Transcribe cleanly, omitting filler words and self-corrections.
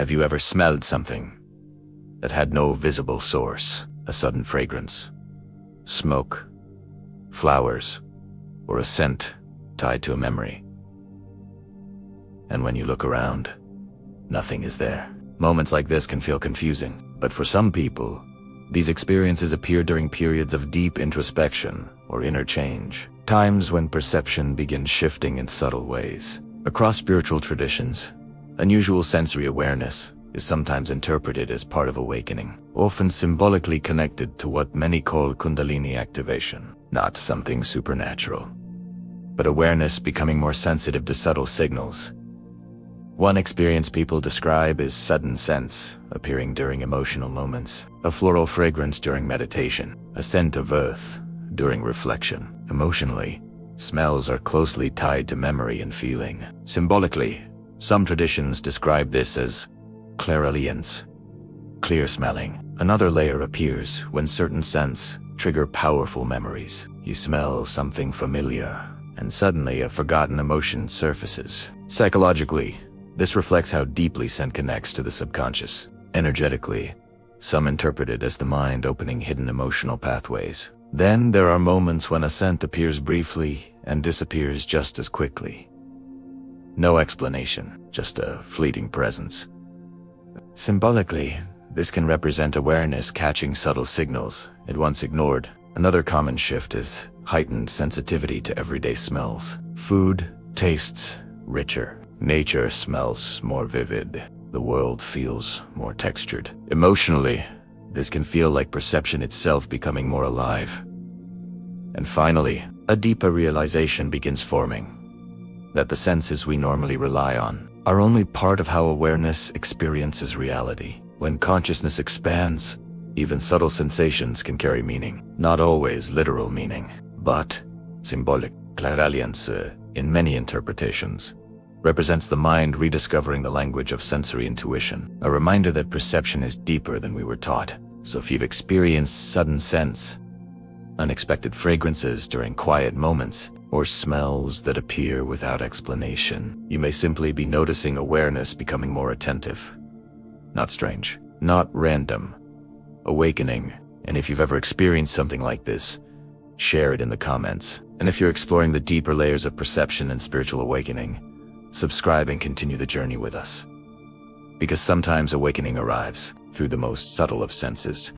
Have you ever smelled something that had no visible source? A sudden fragrance, smoke, flowers, or a scent tied to a memory. And when you look around, nothing is there. Moments like this can feel confusing, but for some people, these experiences appear during periods of deep introspection or inner change, times when perception begins shifting in subtle ways. Across spiritual traditions, unusual sensory awareness is sometimes interpreted as part of awakening, often symbolically connected to what many call Kundalini activation, not something supernatural, but awareness becoming more sensitive to subtle signals. One experience people describe is sudden sense appearing during emotional moments, a floral fragrance during meditation, a scent of earth during reflection. Emotionally, smells are closely tied to memory and feeling. Symbolically, some traditions describe this as clairaudience, clear smelling. Another layer appears when certain scents trigger powerful memories. You smell something familiar, and suddenly a forgotten emotion surfaces. Psychologically, this reflects how deeply scent connects to the subconscious. Energetically, some interpret it as the mind opening hidden emotional pathways. Then there are moments when a scent appears briefly and disappears just as quickly. No explanation, just a fleeting presence. Symbolically, this can represent awareness catching subtle signals it once ignored. Another common shift is heightened sensitivity to everyday smells. Food tastes richer. Nature smells more vivid. The world feels more textured. Emotionally, this can feel like perception itself becoming more alive. And finally, a deeper realization begins forming that the senses we normally rely on are only part of how awareness experiences reality. When consciousness expands, even subtle sensations can carry meaning. Not always literal meaning, but symbolic. Clairaudience, in many interpretations, represents the mind rediscovering the language of sensory intuition, a reminder that perception is deeper than we were taught. So if you've experienced sudden sense, unexpected fragrances during quiet moments, or smells that appear without explanation, you may simply be noticing awareness becoming more attentive. Not strange, not random. Awakening. And if you've ever experienced something like this, share it in the comments. And if you're exploring the deeper layers of perception and spiritual awakening, subscribe and continue the journey with us. Because sometimes awakening arrives through the most subtle of senses.